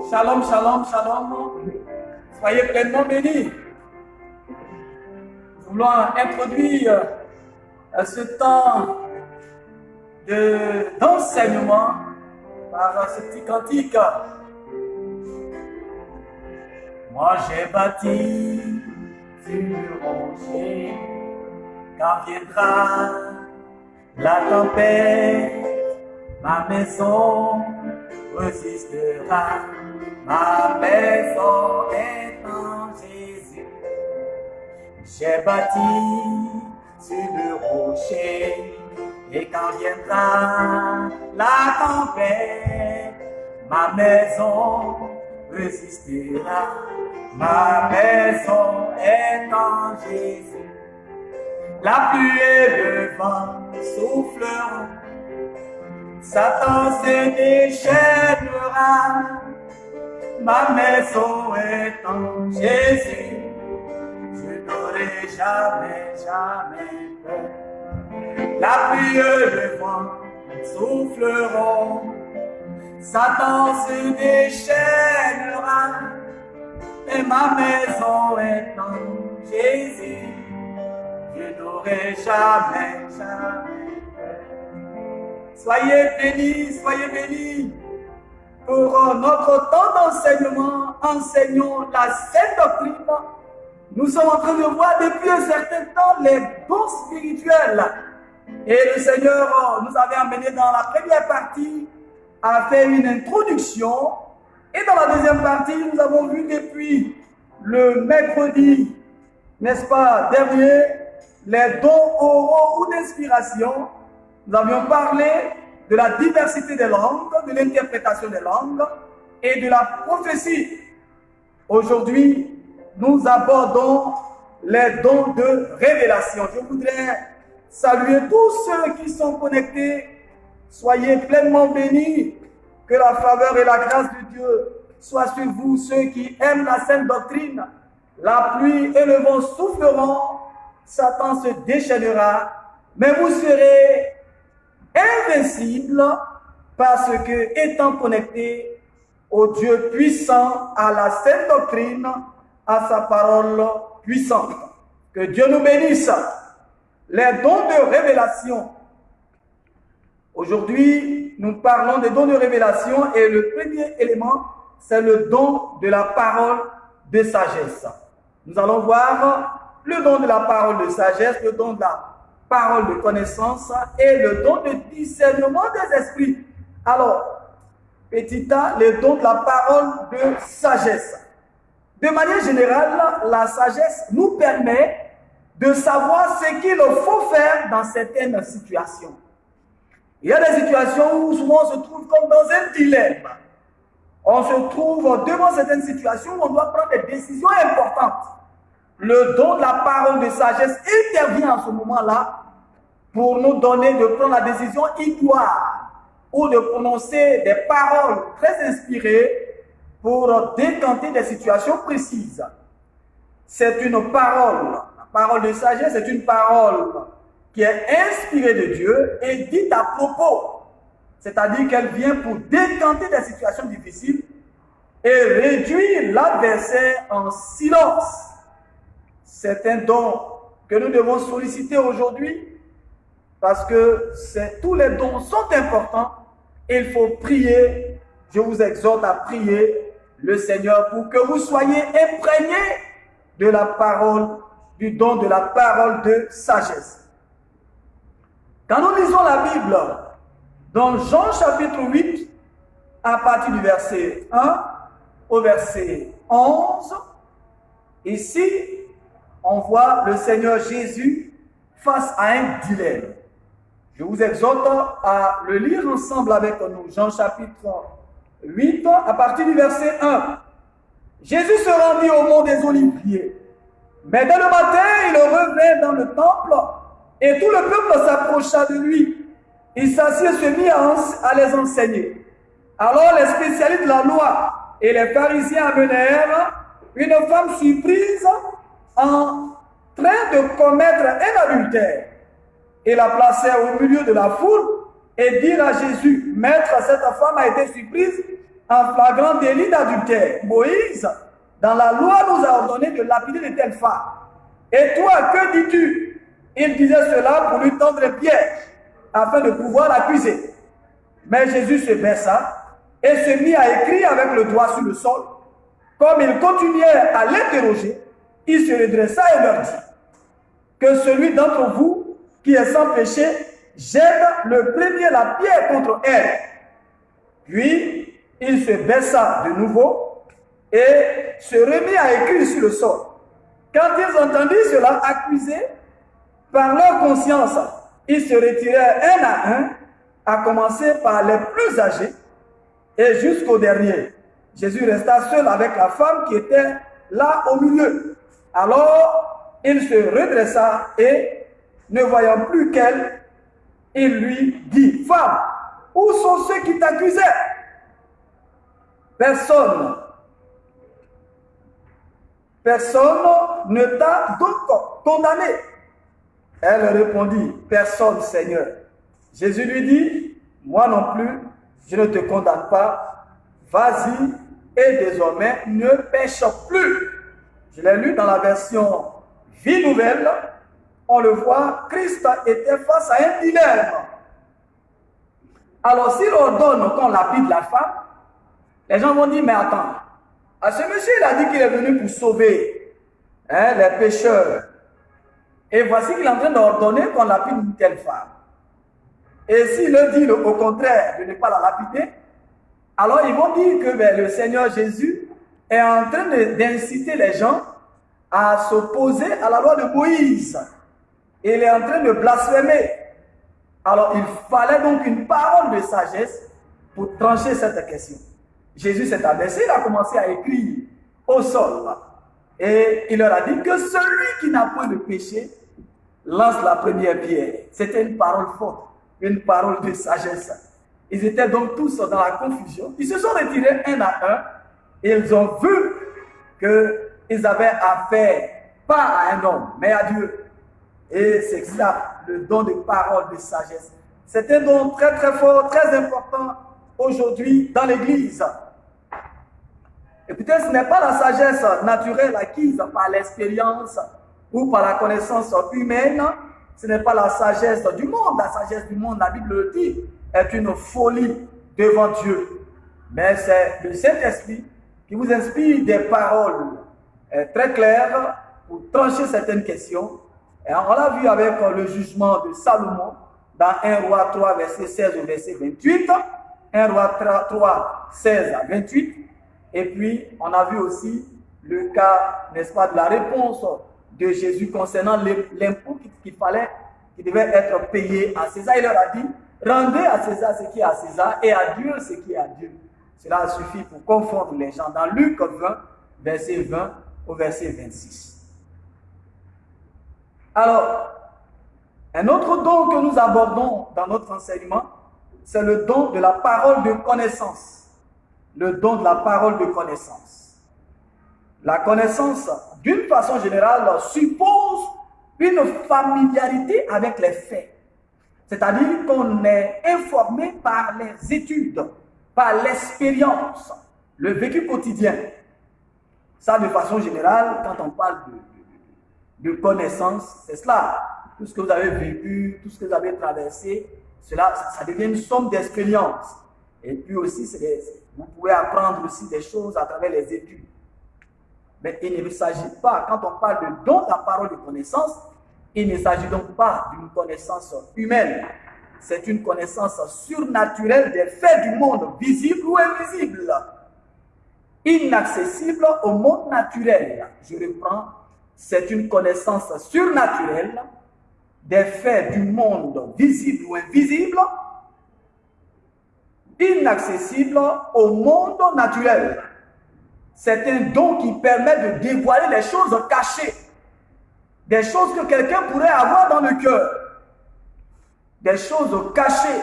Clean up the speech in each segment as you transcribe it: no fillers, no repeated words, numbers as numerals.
Shalom, shalom, shalom. Soyez pleinement bénis. Nous voulons introduire ce temps d'enseignement par ce petit cantique. Moi j'ai bâti sur le rocher, quand viendra la tempête, ma maison résistera. Ma maison est en Jésus. J'ai bâti sur le rocher, et quand viendra la tempête, ma maison résistera. Ma maison est en Jésus. La pluie et le vent souffleront, Satan se déchaînera. Ma maison est en Jésus. Je n'aurai jamais, jamais peur. La pluie et le vent souffleront, Satan se déchaînera. Et ma maison est en Jésus. Je n'aurai jamais, jamais peur. Soyez bénis pour notre temps d'enseignement. Enseignons la sainte doctrine. Nous sommes en train de voir depuis un certain temps les dons spirituels. Et le Seigneur nous avait amené dans la première partie à faire une introduction. Et dans la deuxième partie, nous avons vu depuis le mercredi, n'est-ce pas, dernier, les dons oraux ou d'inspiration. Nous avions parlé de la diversité des langues, de l'interprétation des langues et de la prophétie. Aujourd'hui, nous abordons les dons de révélation. Je voudrais saluer tous ceux qui sont connectés. Soyez pleinement bénis. Que la faveur et la grâce de Dieu soient sur vous, ceux qui aiment la sainte doctrine. La pluie et le vent souffleront, Satan se déchaînera, mais vous serez invincible parce que, étant connecté au Dieu puissant, à la sainte doctrine, à sa parole puissante. Que Dieu nous bénisse. Les dons de révélation. Aujourd'hui, nous parlons des dons de révélation et le premier élément, c'est le don de la parole de sagesse. Nous allons voir le don de la parole de sagesse, le don de la parole de connaissance et le don de discernement des esprits. Alors, petit a, le don de la parole de sagesse. De manière générale, la sagesse nous permet de savoir ce qu'il faut faire dans certaines situations. Il y a des situations où souvent on se trouve comme dans un dilemme. On se trouve devant certaines situations où on doit prendre des décisions importantes. Le don de la parole de sagesse intervient en ce moment-là pour nous donner de prendre la décision idoine ou de prononcer des paroles très inspirées pour décanter des situations précises. C'est une parole, la parole de sagesse, c'est une parole qui est inspirée de Dieu et dite à propos. C'est-à-dire qu'elle vient pour décanter des situations difficiles et réduire l'adversaire en silence. C'est un don que nous devons solliciter aujourd'hui parce que tous les dons sont importants. Il faut prier. Je vous exhorte à prier le Seigneur pour que vous soyez imprégnés de la parole, du don de la parole de sagesse. Quand nous lisons la Bible, dans Jean chapitre 8, à partir du verset 1 au verset 11, ici, on voit le Seigneur Jésus face à un dilemme. Je vous exhorte à le lire ensemble avec nous. Jean chapitre 8, à partir du verset 1. Jésus se rendit au mont des Oliviers. Mais dès le matin, il revint dans le temple et tout le peuple s'approcha de lui. Il s'assit et se mit à les enseigner. Alors les spécialistes de la loi et les pharisiens amenèrent une femme surprise en train de commettre un adultère et la placèrent au milieu de la foule et dire à Jésus, Maître, cette femme a été surprise en flagrant délit d'adultère. Moïse, dans la loi, nous a ordonné de lapider de telles femmes. Et toi, que dis-tu? Il disait cela pour lui tendre les pièges, afin de pouvoir l'accuser. Mais Jésus se baissa et se mit à écrire avec le doigt sur le sol. Comme il continuait à l'interroger, il se redressa et leur dit, que celui d'entre vous qui est sans péché jette le premier la pierre contre elle. Puis il se baissa de nouveau et se remit à écrire sur le sol. Quand ils entendirent cela accusé par leur conscience, ils se retirèrent un à un, à commencer par les plus âgés et jusqu'au dernier. Jésus resta seul avec la femme qui était là au milieu. Alors il se redressa et, ne voyant plus qu'elle, il lui dit, « Femme, où sont ceux qui t'accusaient? » Personne ne t'a donc condamné. Elle répondit, « Personne, Seigneur. » Jésus lui dit, « Moi non plus, je ne te condamne pas. Vas-y et désormais ne pêche plus. » Je l'ai lu dans la version Vie Nouvelle. On le voit, Christ était face à un dilemme. Alors s'il ordonne qu'on lapide la femme, les gens vont dire, mais attends, à ce monsieur il a dit qu'il est venu pour sauver les pécheurs. Et voici qu'il est en train d'ordonner qu'on lapide une telle femme. Et s'il leur dit au contraire de ne pas la lapider, alors ils vont dire que le Seigneur Jésus est en train d'inciter les gens à s'opposer à la loi de Moïse. Et il est en train de blasphémer. Alors il fallait donc une parole de sagesse pour trancher cette question. Jésus s'est abaissé, il a commencé à écrire au sol. Et il leur a dit que celui qui n'a point de péché lance la première pierre. C'était une parole forte, une parole de sagesse. Ils étaient donc tous dans la confusion. Ils se sont retirés un à un et ils ont vu qu'ils avaient affaire pas à un homme, mais à Dieu. Et c'est ça, le don de parole de sagesse. C'est un don très très fort, très important aujourd'hui dans l'Église. Et peut-être ce n'est pas la sagesse naturelle acquise par l'expérience ou par la connaissance humaine. Ce n'est pas la sagesse du monde. La sagesse du monde, la Bible le dit, est une folie devant Dieu. Mais c'est le Saint-Esprit qui vous inspire des paroles très claires pour trancher certaines questions. Et on l'a vu avec le jugement de Salomon dans 1 Roi 3, verset 16 au verset 28. 1 Roi 3, 16 à 28. Et puis, on a vu aussi le cas, n'est-ce pas, de la réponse de Jésus concernant l'impôt qui devait être payé à César. Il leur a dit, rendez à César ce qui est à César et à Dieu ce qui est à Dieu. Cela suffit pour confondre les gens. Dans Luc 20, verset 20 au verset 26. Alors, un autre don que nous abordons dans notre enseignement, c'est le don de la parole de connaissance. Le don de la parole de connaissance. La connaissance, d'une façon générale, suppose une familiarité avec les faits. C'est-à-dire qu'on est informé par les études, par l'expérience, le vécu quotidien. Ça, de façon générale, quand on parle de connaissance, c'est cela. Tout ce que vous avez vécu, tout ce que vous avez traversé, cela, ça devient une somme d'expérience. Et puis aussi, vous pouvez apprendre aussi des choses à travers les études. Mais il ne s'agit pas, quand on parle de don de la parole de connaissance, il ne s'agit donc pas d'une connaissance humaine. C'est une connaissance surnaturelle des faits du monde, visibles ou invisibles. Inaccessible au monde naturel. Je reprends, c'est une connaissance surnaturelle des faits du monde, visibles ou invisibles, inaccessible au monde naturel. C'est un don qui permet de dévoiler les choses cachées, des choses que quelqu'un pourrait avoir dans le cœur, des choses cachées.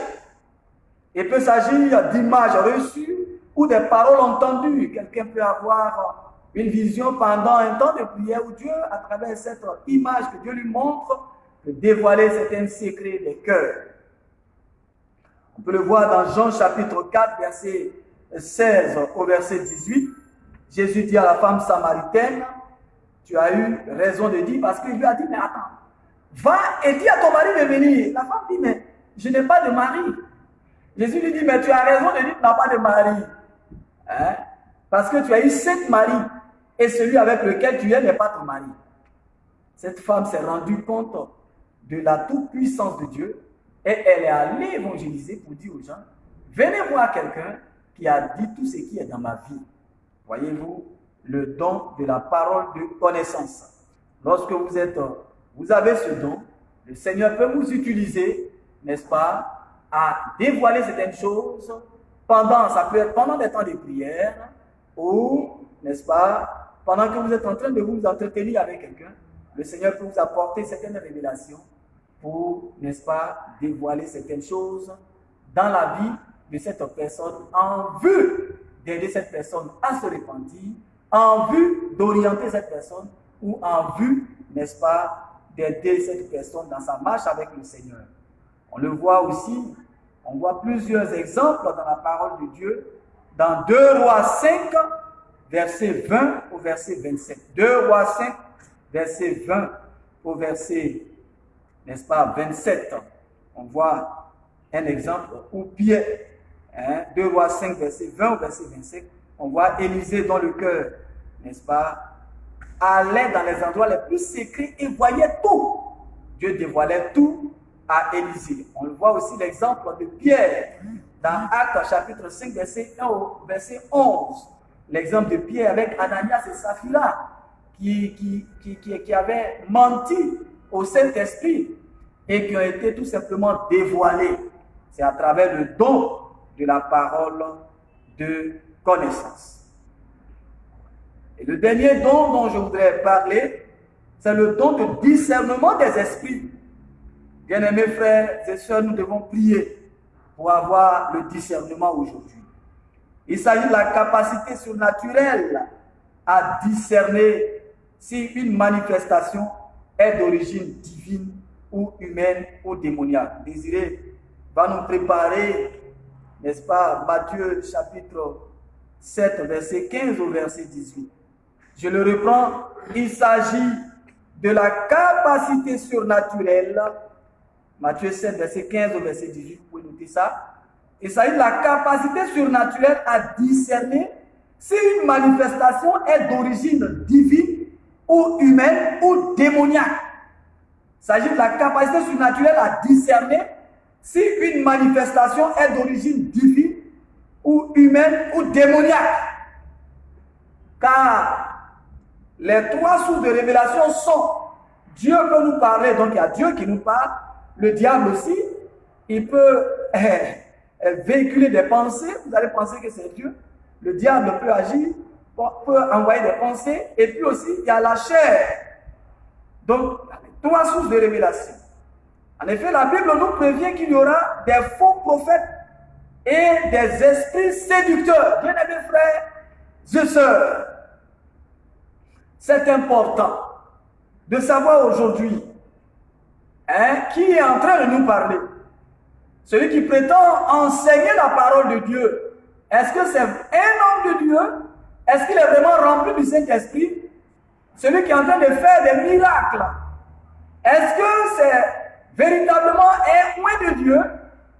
Il peut s'agir d'images reçues ou des paroles entendues. Quelqu'un peut avoir une vision pendant un temps de prière où Dieu, à travers cette image que Dieu lui montre, peut dévoiler certains secrets des cœurs. On peut le voir dans Jean chapitre 4, verset 16 au verset 18. Jésus dit à la femme samaritaine, tu as eu raison de dire, parce qu'il lui a dit, mais attends, va et dis à ton mari de venir. La femme dit, mais je n'ai pas de mari. Jésus lui dit, mais tu as raison de dire que tu n'as pas de mari. Hein? Parce que tu as eu 7 maris, et celui avec lequel tu es n'est pas ton mari. Cette femme s'est rendue compte de la toute-puissance de Dieu, et elle est allée évangéliser pour dire aux gens, venez voir quelqu'un qui a dit tout ce qui est dans ma vie. Voyez-vous, le don de la parole de connaissance. Lorsque vous avez ce don, le Seigneur peut vous utiliser, n'est-ce pas, à dévoiler certaines choses ça peut être pendant des temps de prière ou, n'est-ce pas, pendant que vous êtes en train de vous entretenir avec quelqu'un, le Seigneur peut vous apporter certaines révélations pour, n'est-ce pas, dévoiler certaines choses dans la vie de cette personne en vue d'aider cette personne à se repentir, en vue d'orienter cette personne ou en vue, n'est-ce pas, d'aider cette personne dans sa marche avec le Seigneur. On le voit aussi, on voit plusieurs exemples dans la parole de Dieu, dans 2 Rois 5, verset 20 au verset 27. 2 Rois 5, verset 20 au verset, n'est-ce pas, 27. On voit un exemple où Pierre, 2 Rois 5, verset 20 au verset 27, on voit Élisée dont le cœur, n'est-ce pas, allait dans les endroits les plus secrets et voyait tout. Dieu dévoilait tout à Élisée. On le voit aussi l'exemple de Pierre dans Actes chapitre 5, verset 1 au verset 11. L'exemple de Pierre avec Ananias et Saphira qui avaient menti au Saint-Esprit et qui ont été tout simplement dévoilés. C'est à travers le don de la parole de connaissance. Et le dernier don dont je voudrais parler, c'est le don de discernement des esprits. Bien-aimés frères et sœurs, nous devons prier pour avoir le discernement aujourd'hui. Il s'agit de la capacité surnaturelle à discerner si une manifestation est d'origine divine ou humaine ou démoniaque. Désiré va nous préparer, n'est-ce pas, Matthieu chapitre 7, verset 15 au verset 18. Je le reprends, il s'agit de la capacité surnaturelle, Matthieu 7, verset 15 au verset 18, vous pouvez noter ça. Il s'agit de la capacité surnaturelle à discerner si une manifestation est d'origine divine ou humaine ou démoniaque. Il s'agit de la capacité surnaturelle à discerner si une manifestation est d'origine divine ou humaine ou démoniaque. Car les 3 sources de révélation sont Dieu peut nous parler, donc il y a Dieu qui nous parle, le diable aussi, il peut véhiculer des pensées, vous allez penser que c'est Dieu, le diable peut agir, peut envoyer des pensées, et puis aussi il y a la chair. Donc, 3 sources de révélation. En effet, la Bible nous prévient qu'il y aura des faux prophètes et des esprits séducteurs. Bien-aimés frères et sœurs, c'est important de savoir aujourd'hui qui est en train de nous parler. Celui qui prétend enseigner la parole de Dieu, est-ce que c'est un homme de Dieu? Est-ce qu'il est vraiment rempli du Saint-Esprit? Celui qui est en train de faire des miracles, est-ce que c'est véritablement un oint de Dieu?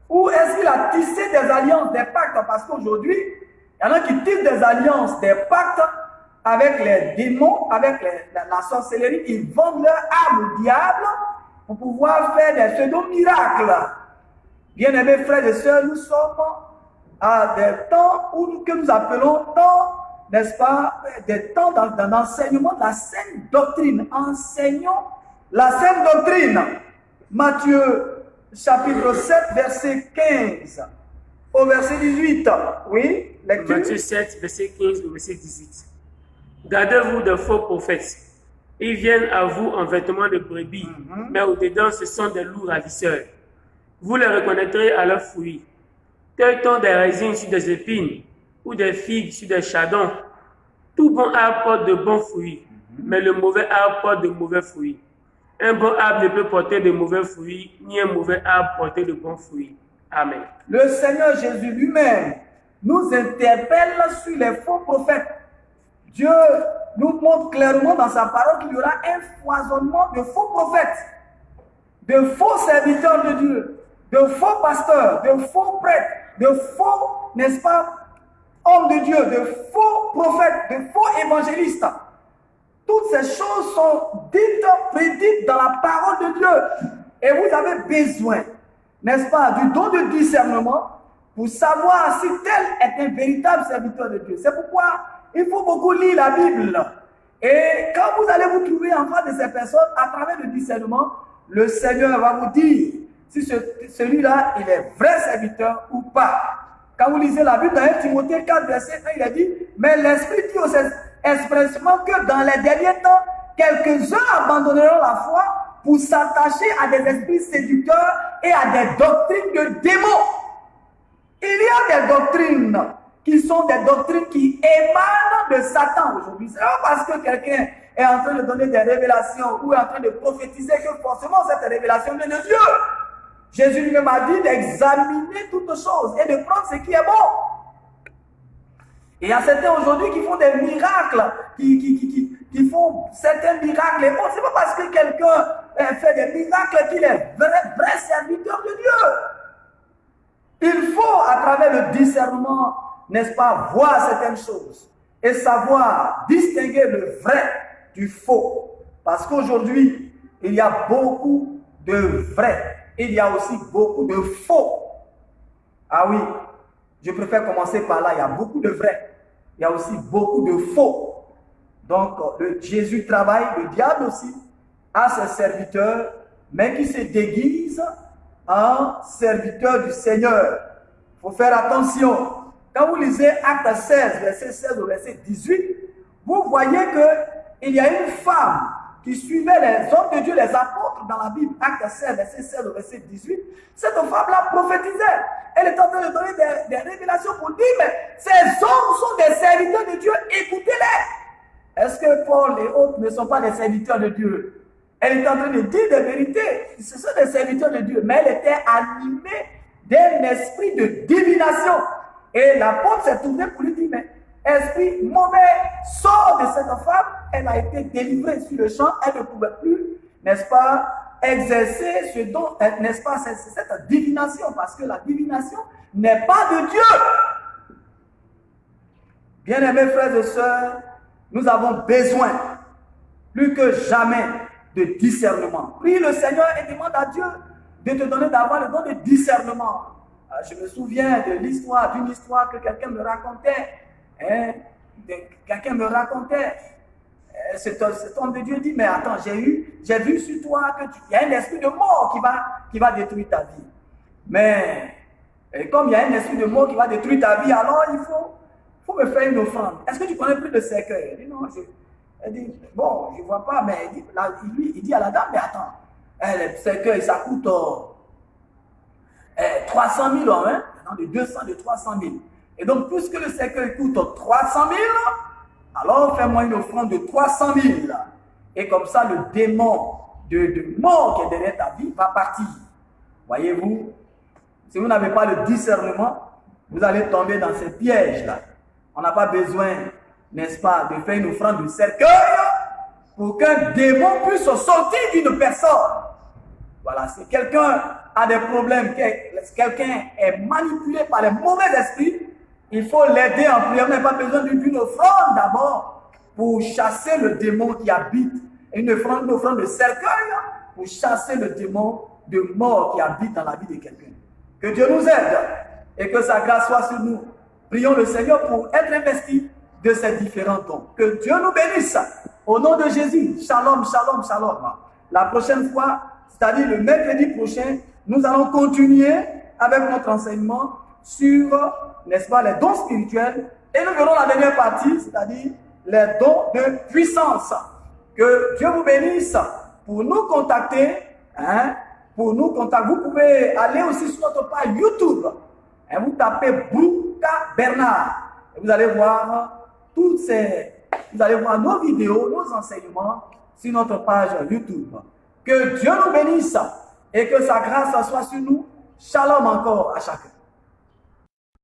Ou est-ce qu'il a tissé des alliances, des pactes? Parce qu'aujourd'hui, il y en a qui tissent des alliances, des pactes avec les démons, avec la sorcellerie. Ils vendent leur âme au diable pour pouvoir faire des pseudo-miracles. Bien-aimés frères et sœurs, nous sommes à des temps que nous appelons temps, n'est-ce pas, des temps d'enseignement de la saine doctrine. Enseignons la saine doctrine. Matthieu chapitre 7, verset 15 au verset 18. Oui, lecture. Matthieu 7, verset 15 au verset 18. Gardez-vous de faux prophètes. Ils viennent à vous en vêtements de brebis, mais au-dedans, ce sont des loups ravisseurs. Vous les reconnaîtrez à leurs fruits. Cueille-t-on des raisins sur des épines ou des figues sur des chardons? Tout bon arbre porte de bons fruits, mais le mauvais arbre porte de mauvais fruits. Un bon arbre ne peut porter de mauvais fruits, ni un mauvais arbre porter de bons fruits. Amen. Le Seigneur Jésus lui-même nous interpelle sur les faux prophètes. Dieu nous montre clairement dans sa parole qu'il y aura un foisonnement de faux prophètes, de faux serviteurs de Dieu, de faux pasteurs, de faux prêtres, de faux, n'est-ce pas, hommes de Dieu, de faux prophètes, de faux évangélistes. Toutes ces choses sont dites, prédites dans la parole de Dieu. Et vous avez besoin, n'est-ce pas, du don de discernement pour savoir si tel est un véritable serviteur de Dieu. C'est pourquoi il faut beaucoup lire la Bible. Et quand vous allez vous trouver en face de ces personnes, à travers le discernement, le Seigneur va vous dire si celui-là, il est vrai serviteur ou pas. Quand vous lisez la Bible dans 1 Timothée 4, verset 1, il a dit, mais l'Esprit dit expressément que dans les derniers temps, quelques-uns abandonneront la foi pour s'attacher à des esprits séducteurs et à des doctrines de démons. Il y a des doctrines qui sont des doctrines qui émanent de Satan aujourd'hui. Ce n'est pas parce que quelqu'un est en train de donner des révélations ou est en train de prophétiser que forcément cette révélation vient de Dieu. Jésus lui-même a dit d'examiner toutes choses et de prendre ce qui est bon. Et il y a certains aujourd'hui qui font des miracles, qui font certains miracles. Et bon, ce n'est pas parce que quelqu'un fait des miracles qu'il est vrai serviteur de Dieu. Il faut, à travers le discernement, n'est-ce pas, voir certaines choses et savoir distinguer le vrai du faux. Parce qu'aujourd'hui, il y a beaucoup de vrais. Il y a aussi beaucoup de faux. Ah oui, je préfère commencer par là. Il y a beaucoup de vrais. Il y a aussi beaucoup de faux. Donc, Jésus travaille, le diable aussi, à ses serviteurs, mais qui se déguisent en serviteurs du Seigneur. Il faut faire attention. Quand vous lisez Acte 16, verset 16 au verset 18, vous voyez qu'il y a une femme qui suivait les hommes de Dieu, les apôtres dans la Bible, Acte 16, verset 16 au verset 18. Cette femme-là prophétisait. Elle est en train de donner des révélations pour dire, mais ces hommes sont des serviteurs de Dieu, écoutez-les. Est-ce que Paul et autres ne sont pas des serviteurs de Dieu? Elle est en train de dire des vérités. Ce sont des serviteurs de Dieu, mais elle était animée d'un esprit de divination. Et l'apôtre s'est tourné pour lui dire, mais esprit mauvais, sort de cette femme. Elle a été délivrée sur le champ. Elle ne pouvait plus, n'est-ce pas, exercer ce don, n'est-ce pas, cette divination. Parce que la divination n'est pas de Dieu. Bien-aimés frères et sœurs, nous avons besoin, plus que jamais, de discernement. Prie le Seigneur et demande à Dieu de te donner d'avoir le don de discernement. Je me souviens d'une histoire que quelqu'un me racontait. Quelqu'un me racontait. Cet homme de Dieu dit, mais attends, j'ai vu sur toi qu'il y a un esprit de mort qui va détruire ta vie. Mais comme il y a un esprit de mort qui va détruire ta vie, alors il faut me faire une offrande. Est-ce que tu connais plus de cercueil? Il dit, non, elle dit, bon, je ne vois pas, mais il dit à la dame, mais attends, le cercueil, ça coûte 300 000 euros, hein? Non, de 200, de 300 000. Et donc, puisque le cercueil coûte 300 000, alors fais-moi une offrande de 300 000. Et comme ça, le démon de mort qui est derrière ta vie va partir. Voyez-vous, si vous n'avez pas le discernement, vous allez tomber dans ces pièges-là. On n'a pas besoin, n'est-ce pas, de faire une offrande de cercueil pour qu'un démon puisse sortir d'une personne. Voilà, si quelqu'un a des problèmes, quelqu'un est manipulé par les mauvais esprits, il faut l'aider en prière. On n'a pas besoin d'une offrande d'abord pour chasser le démon qui habite. Une offrande de cercueil pour chasser le démon de mort qui habite dans la vie de quelqu'un. Que Dieu nous aide et que sa grâce soit sur nous. Prions le Seigneur pour être investis de ces différents dons. Que Dieu nous bénisse. Au nom de Jésus. Shalom, shalom, shalom. La prochaine fois, c'est-à-dire le mercredi prochain, nous allons continuer avec notre enseignement sur, n'est-ce pas, les dons spirituels. Et nous verrons la dernière partie, c'est-à-dire les dons de puissance. Que Dieu vous bénisse. Pour nous contacter, vous pouvez aller aussi sur notre page YouTube. Vous tapez Bouka Bernard. Et vous allez voir vous allez voir nos vidéos, nos enseignements sur notre page YouTube. Que Dieu nous bénisse et que sa grâce soit sur nous Shalom encore à chacun.